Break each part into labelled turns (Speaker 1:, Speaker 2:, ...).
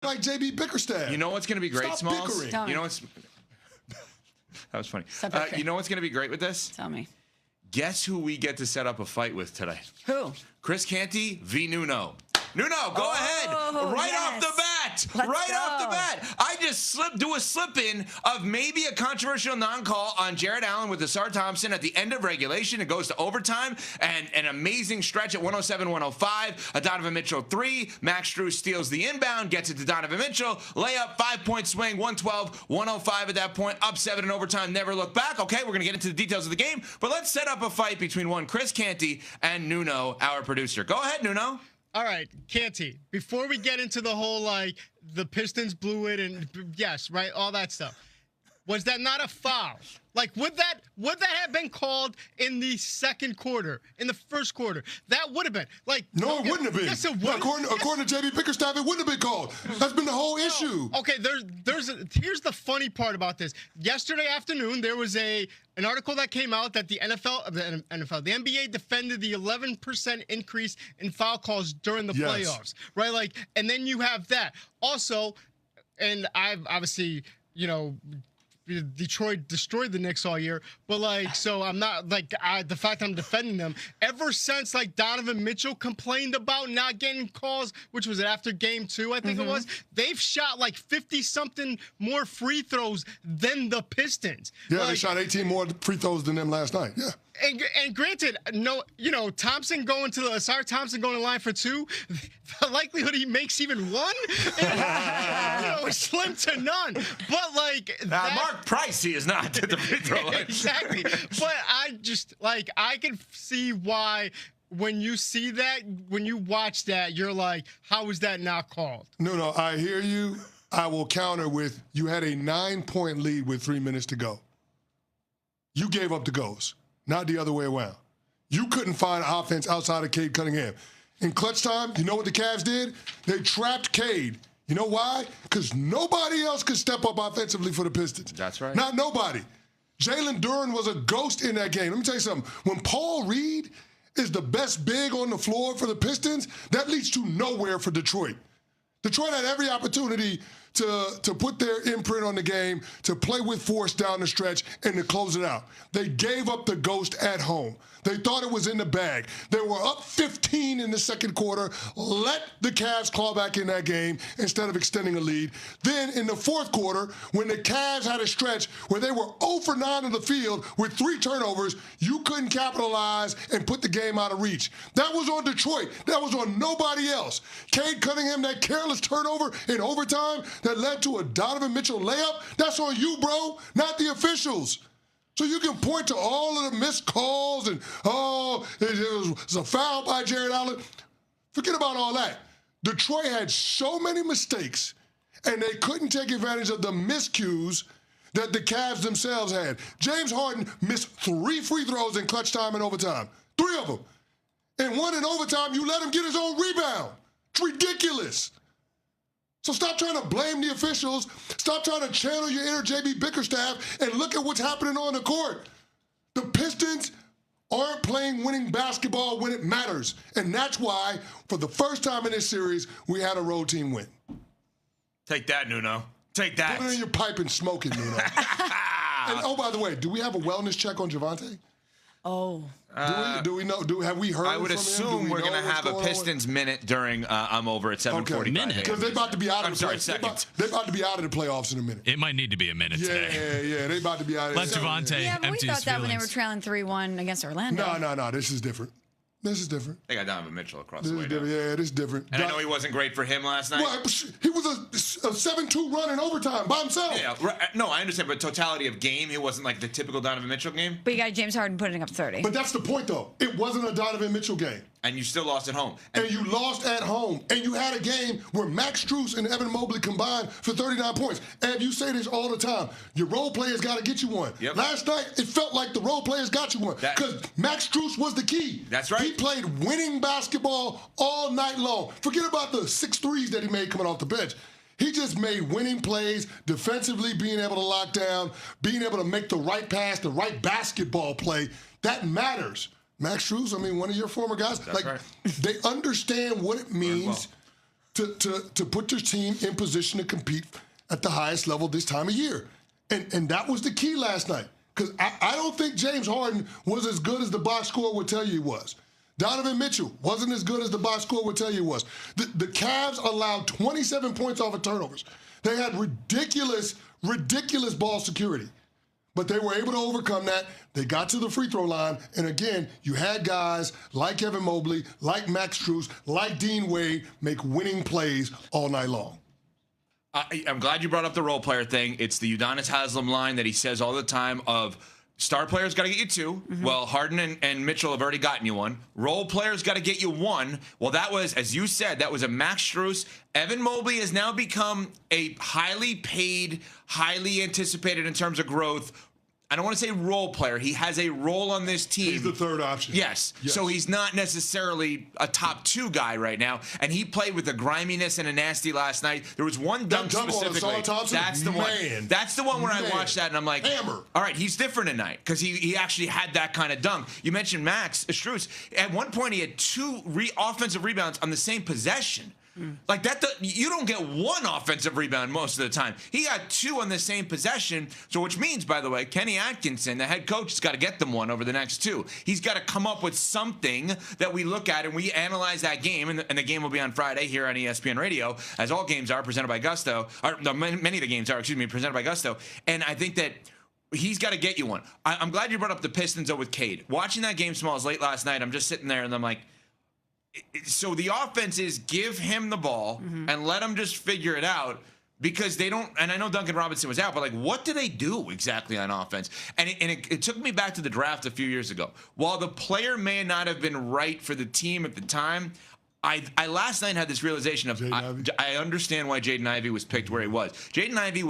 Speaker 1: like JB Bickerstaff.
Speaker 2: You know what's going to be great,
Speaker 1: Stop
Speaker 2: Smalls?
Speaker 1: bickering.
Speaker 2: You know what's that was funny. You know what's going to be great with this?
Speaker 3: Tell me.
Speaker 2: Guess who we get to set up a fight with today?
Speaker 3: Who?
Speaker 2: Chris Canty v. Nuno. Nuno, go ahead. Right off the bat.
Speaker 3: Let's go.
Speaker 2: Off the bat. I just do a slip-in of maybe a controversial non-call on Jared Allen with Asar Thompson at the end of regulation. It goes to overtime, and an amazing stretch at 107-105. A Donovan Mitchell 3. Max Strus steals the inbound, gets it to Donovan Mitchell. Layup, 5-point swing, 112-105 at that point. Up 7 in overtime, never look back. Okay, we're going to get into the details of the game, but let's set up a fight between one Chris Canty and Nuno, our producer. Go ahead, Nuno.
Speaker 4: All right, Canty, before we get into the whole, like, the Pistons blew it and, yes, right, all that stuff, was that not a foul? Like, would that have been called in the second quarter, in the first quarter? That would have been. Like,
Speaker 1: No, it wouldn't have been.
Speaker 4: Yes, it would.
Speaker 1: No, according to JB Bickerstaff, it wouldn't have been called. That's been the whole issue.
Speaker 4: Okay, here's the funny part about this. Yesterday afternoon, there was an article that came out that the NBA defended the 11% increase in foul calls during the playoffs, right? Like, and then you have that. Also, and I've obviously, Detroit destroyed the Knicks all year, but like, so I'm not like the fact I'm defending them ever since like Donovan Mitchell complained about not getting calls, which was after game 2, I think it was. They've shot like 50 something more free throws than the Pistons.
Speaker 1: Yeah,
Speaker 4: like,
Speaker 1: they shot 18 more free throws than them last night. Yeah.
Speaker 4: And granted, no, Thompson going to Asar Thompson going to line for 2, the likelihood he makes even 1, is slim to none. But like
Speaker 2: Mark Price, he is not at the free throw line.
Speaker 4: Exactly. But I can see why when you see that, when you watch that, you're like, how is that not called?
Speaker 1: No, I hear you. I will counter with you had a 9-point lead with 3 minutes to go. You gave up the goals. Not the other way around. You couldn't find offense outside of Cade Cunningham. In clutch time, you know what the Cavs did? They trapped Cade. You know why? Because nobody else could step up offensively for the Pistons.
Speaker 2: That's right.
Speaker 1: Not nobody. Jalen Duren was a ghost in that game. Let me tell you something. When Paul Reed is the best big on the floor for the Pistons, that leads to nowhere for Detroit. Detroit had every opportunity to put their imprint on the game, to play with force down the stretch, and to close it out. They gave up the ghost at home. They thought it was in the bag. They were up 15 in the second quarter. Let the Cavs claw back in that game instead of extending a lead. Then in the fourth quarter, when the Cavs had a stretch where they were 0 for 9 in the field with 3 turnovers, you couldn't capitalize and put the game out of reach. That was on Detroit. That was on nobody else. Cade Cunningham, that careless turnover in overtime that led to a Donovan Mitchell layup, that's on you, bro, not the officials. So you can point to all of the missed calls and, it was a foul by Jared Allen. Forget about all that. Detroit had so many mistakes, and they couldn't take advantage of the miscues that the Cavs themselves had. James Harden missed 3 free throws in clutch time and overtime. 3 of them. And 1 in overtime, you let him get his own rebound. It's ridiculous. So stop trying to blame the officials. Stop trying to channel your inner JB Bickerstaff and look at what's happening on the court. The Pistons aren't playing winning basketball when it matters. And that's why, for the first time in this series, we had a road team win.
Speaker 2: Take that, Nuno. Take that.
Speaker 1: Put it in your pipe and smoke it, Nuno. And, oh, by the way, do we have a wellness check on Javante?
Speaker 3: Oh.
Speaker 1: Do we know? Have we heard?
Speaker 2: I would
Speaker 1: from
Speaker 2: assume
Speaker 1: him?
Speaker 2: we're going to have a Pistons minute during I'm over at 7:45.
Speaker 1: Minute? Because they're about to be out of
Speaker 2: seconds.
Speaker 1: They're about to be out of the playoffs in a minute.
Speaker 5: It might need to be a minute today.
Speaker 1: Yeah, they're about to be out of
Speaker 5: Let Javante
Speaker 3: Yeah, but we
Speaker 5: empty
Speaker 3: thought
Speaker 5: his
Speaker 3: that when they
Speaker 5: feelings.
Speaker 3: were trailing 3-1 against Orlando.
Speaker 1: No. This is different. This is different.
Speaker 2: They got Donovan Mitchell across
Speaker 1: This
Speaker 2: the
Speaker 1: is
Speaker 2: way.
Speaker 1: different. Yeah, this is different.
Speaker 2: And I know he wasn't great for him last night.
Speaker 1: Well, he was a 7-2 run in overtime by himself.
Speaker 2: Yeah, no, I understand, but totality of game, it wasn't like the typical Donovan Mitchell game.
Speaker 3: But you got James Harden putting up 30.
Speaker 1: But that's the point, though. It wasn't a Donovan Mitchell game.
Speaker 2: And you still lost at home.
Speaker 1: And you lost at home. And you had a game where Max Strus and Evan Mobley combined for 39 points. And you say this all the time. Your role players got to get you one.
Speaker 2: Yep.
Speaker 1: Last night, it felt like the role players got you one. Because Max Strus was the key.
Speaker 2: That's right.
Speaker 1: He played winning basketball all night long. Forget about the 6 threes that he made coming off the bench. He just made winning plays, defensively being able to lock down, being able to make the right pass, the right basketball play. That matters. Max Strus, one of your former guys,
Speaker 2: That's right.
Speaker 1: they understand what it means to put their team in position to compete at the highest level this time of year. And that was the key last night. Because I don't think James Harden was as good as the box score would tell you he was. Donovan Mitchell wasn't as good as the box score would tell you he was. The Cavs allowed 27 points off of turnovers. They had ridiculous ball security. But they were able to overcome that. They got to the free throw line. And again, you had guys like Evan Mobley, like Max Strus, like Dean Wade make winning plays all night long.
Speaker 2: I'm glad you brought up the role player thing. It's the Udonis Haslem line that he says all the time of star players got to get you two. Mm-hmm. Well, Harden and Mitchell have already gotten you one. Role players got to get you one. Well, that was, as you said, that was a Max Strus. Evan Mobley has now become a highly paid, highly anticipated in terms of growth. I don't want to say role player. He has a role on this team.
Speaker 1: He's the third option.
Speaker 2: Yes. So he's not necessarily a top two guy right now. And he played with a griminess and a nasty last night. There was one dunk specifically. That's the one. That's the one where I watched that and I'm like,
Speaker 1: hammer.
Speaker 2: All right, he's different tonight because he actually had that kind of dunk. You mentioned Max Strus. At one point, he had two offensive rebounds on the same possession. Like that, you don't get one offensive rebound most of the time. He got two on the same possession. So, which means, by the way, Kenny Atkinson, the head coach, has got to get them one over the next two. He's got to come up with something that we look at and we analyze that game. And the game will be on Friday here on ESPN Radio, as all games are presented by Gusto. Or no, many of the games are, presented by Gusto. And I think that he's got to get you one. I'm glad you brought up the Pistons though with Cade. Watching that game, Smalls, late last night, I'm just sitting there and I'm like. So the offense is give him the ball and let him just figure it out because they don't. And I know Duncan Robinson was out, but like, what do they do exactly on offense? And it took me back to the draft a few years ago. While the player may not have been right for the team at the time, I last night had this realization of I understand why Jaden Ivey was picked where he was. Jaden Ivey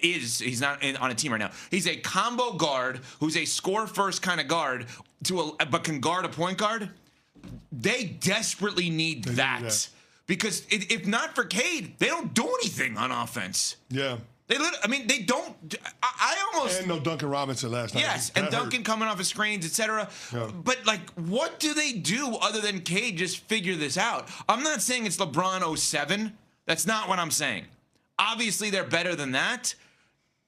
Speaker 2: he's not on a team right now. He's a combo guard who's a score first kind of guard but can guard a point guard. They desperately need that because if not for Cade, they don't do anything on offense.
Speaker 1: Yeah.
Speaker 2: They don't. I almost.
Speaker 1: And no Duncan Robinson last night.
Speaker 2: Yes, and Duncan coming off his screens, etc. Yeah. But like, what do they do other than Cade just figure this out? I'm not saying it's LeBron 07. That's not what I'm saying. Obviously, they're better than that.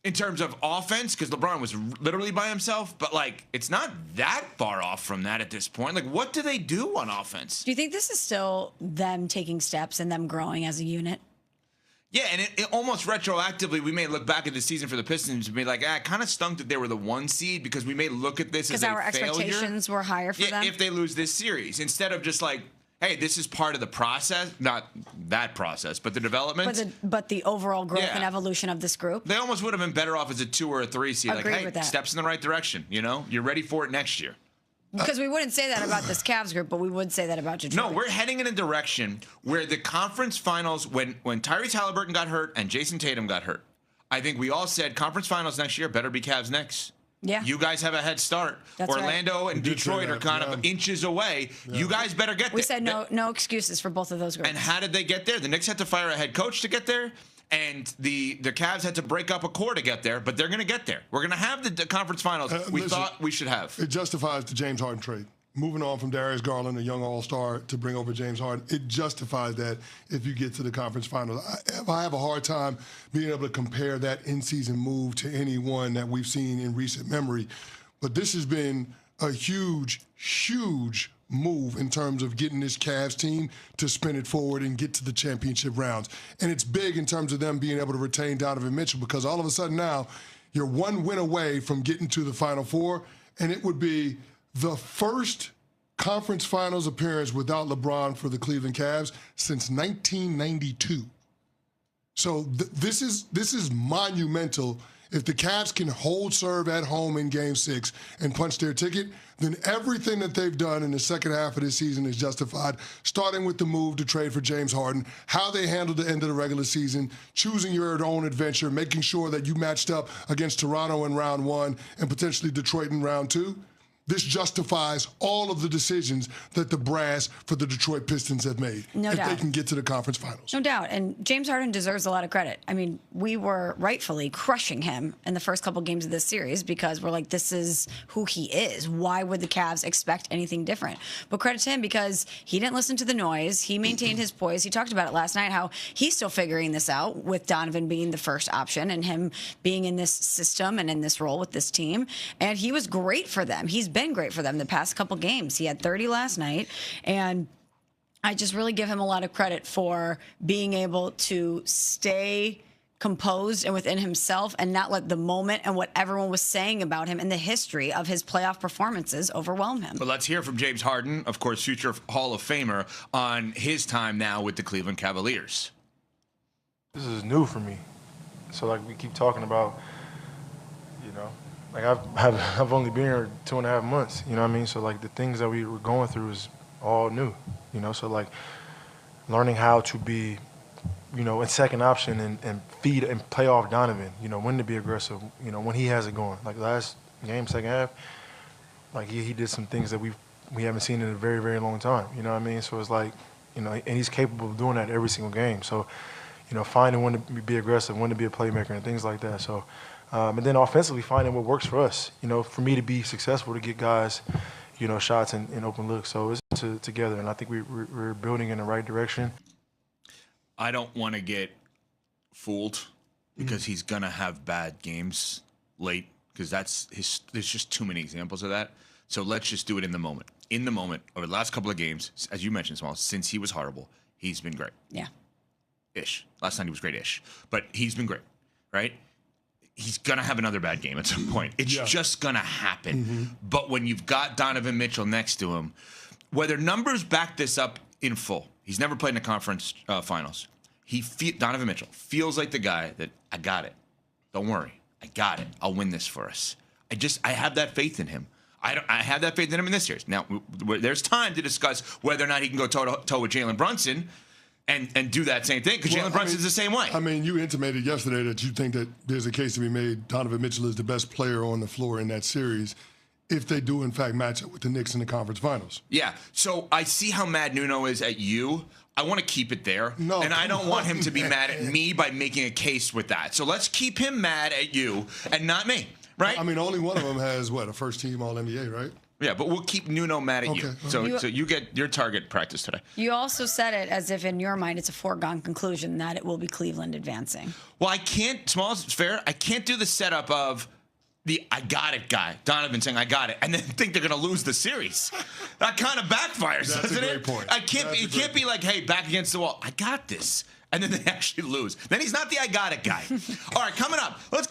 Speaker 2: In terms of offense, because LeBron was literally by himself, but like it's not that far off from that at this point. Like, what do they do on offense?
Speaker 3: Do you think this is still them taking steps and them growing as a unit?
Speaker 2: Yeah, and it almost retroactively, we may look back at the season for the Pistons and be like, it kind of stunk that they were the 1 seed because we may look at this as a failure.
Speaker 3: Because our expectations were higher for them?
Speaker 2: If they lose this series, instead of just like, hey, this is part of the process, not that process, but the development.
Speaker 3: But the overall growth and evolution of this group.
Speaker 2: They almost would have been better off as a 2 or a 3 seed.
Speaker 3: Agreed with that.
Speaker 2: Steps in the right direction, You're ready for it next year.
Speaker 3: Because we wouldn't say that about this Cavs group, but we would say that about Detroit.
Speaker 2: No, we're heading in a direction where the conference finals, when Tyrese Halliburton got hurt and Jason Tatum got hurt, I think we all said conference finals next year better be Cavs next.
Speaker 3: Yeah.
Speaker 2: You guys have a head start.
Speaker 3: That's
Speaker 2: Orlando and Detroit are kind of inches away. Yeah. You guys better get there.
Speaker 3: We said no excuses for both of those groups.
Speaker 2: And how did they get there? The Knicks had to fire a head coach to get there, and the Cavs had to break up a core to get there, but they're going to get there. We're going to have the conference finals thought we should have.
Speaker 1: It justifies the James Harden trade. Moving on from Darius Garland, a young all-star, to bring over James Harden, it justifies that if you get to the conference finals. I have a hard time being able to compare that in-season move to any one that we've seen in recent memory. But this has been a huge, huge move in terms of getting this Cavs team to spin it forward and get to the championship rounds. And it's big in terms of them being able to retain Donovan Mitchell because all of a sudden now you're 1 win away from getting to the Final Four, and it would be the first conference finals appearance without LeBron for the Cleveland Cavs since 1992. So this is monumental. If the Cavs can hold serve at home in Game 6 and punch their ticket, then everything that they've done in the second half of this season is justified, starting with the move to trade for James Harden, how they handled the end of the regular season, choosing your own adventure, making sure that you matched up against Toronto in round 1 and potentially Detroit in round 2. this justifies all of the decisions that the brass for the Detroit Pistons have made.
Speaker 3: No
Speaker 1: if
Speaker 3: doubt.
Speaker 1: they can get to the conference finals.
Speaker 3: No doubt. And James Harden deserves a lot of credit. I mean, we were rightfully crushing him in the first couple games of this series because we're like, this is who he is. Why would the Cavs expect anything different? But credit to him because he didn't listen to the noise. He maintained his poise. He talked about it last night, how he's still figuring this out with Donovan being the first option and him being in this system and in this role with this team. And he was great for them. He's been great for them the past couple games. He had 30 last night, and I just really give him a lot of credit for being able to stay composed and within himself and not let the moment and what everyone was saying about him and the history of his playoff performances overwhelm him.
Speaker 2: But let's hear from James Harden, of course, future Hall of Famer, on his time now with the Cleveland Cavaliers.
Speaker 6: This is new for me. So, like, we keep talking about, you know, like I've only been here 2.5 months, you know what I mean? So, like, the things that we were going through is all new, you know? So, like, learning how to be, you know, in second option and feed and play off Donovan, you know, when to be aggressive, you know, when he has it going. Like, last game, second half, like, he did some things that we haven't seen in a very, very long time, you know what I mean? So, it's like, you know, and he's capable of doing that every single game. So, you know, finding when to be aggressive, when to be a playmaker, and things like that. So, and then offensively, finding what works for us. You know, for me to be successful, to get guys, you know, shots and open looks. So it's together, and I think we're building in the right direction.
Speaker 2: I don't want to get fooled because he's gonna have bad games late because there's just too many examples of that. So let's just do it in the moment. In the moment, over the last couple of games, as you mentioned, Small, since he was horrible, he's been great.
Speaker 3: Yeah.
Speaker 2: Ish. Last night he was great-ish. But he's been great, right? He's going to have another bad game at some point. It's just going to happen. But when you've got Donovan Mitchell next to him, whether numbers back this up in full, he's never played in the conference finals. Donovan Mitchell feels like the guy that, I got it. Don't worry. I got it. I'll win this for us. I have that faith in him. I have that faith in him in this series. Now, there's time to discuss whether or not he can go toe-to-toe with Jalen Brunson and do that same thing, because Jalen Brunson's the same way.
Speaker 1: I mean, you intimated yesterday that you think that there's a case to be made Donovan Mitchell is the best player on the floor in that series if they do, in fact, match up with the Knicks in the conference finals.
Speaker 2: Yeah, so I see how mad Nuno is at you. I want to keep it there.
Speaker 1: No,
Speaker 2: and I don't want him to be mad at me by making a case with that. So let's keep him mad at you and not me, right?
Speaker 1: I mean, only one of them has, a first-team All-NBA, right?
Speaker 2: Yeah, but we'll keep Nuno mad at you. So you get your target practice today.
Speaker 3: You also said it as if in your mind it's a foregone conclusion that it will be Cleveland advancing.
Speaker 2: Well, I can't, Smalls, it's fair, I can't do the setup of the I got it guy, Donovan saying I got it, and then think they're going to lose the series. That kind of backfires,
Speaker 1: That's
Speaker 2: doesn't
Speaker 1: a great
Speaker 2: it?
Speaker 1: point.
Speaker 2: It can't be like, hey, back against the wall, I got this, and then they actually lose. Then he's not the I got it guy. All right, coming up, let's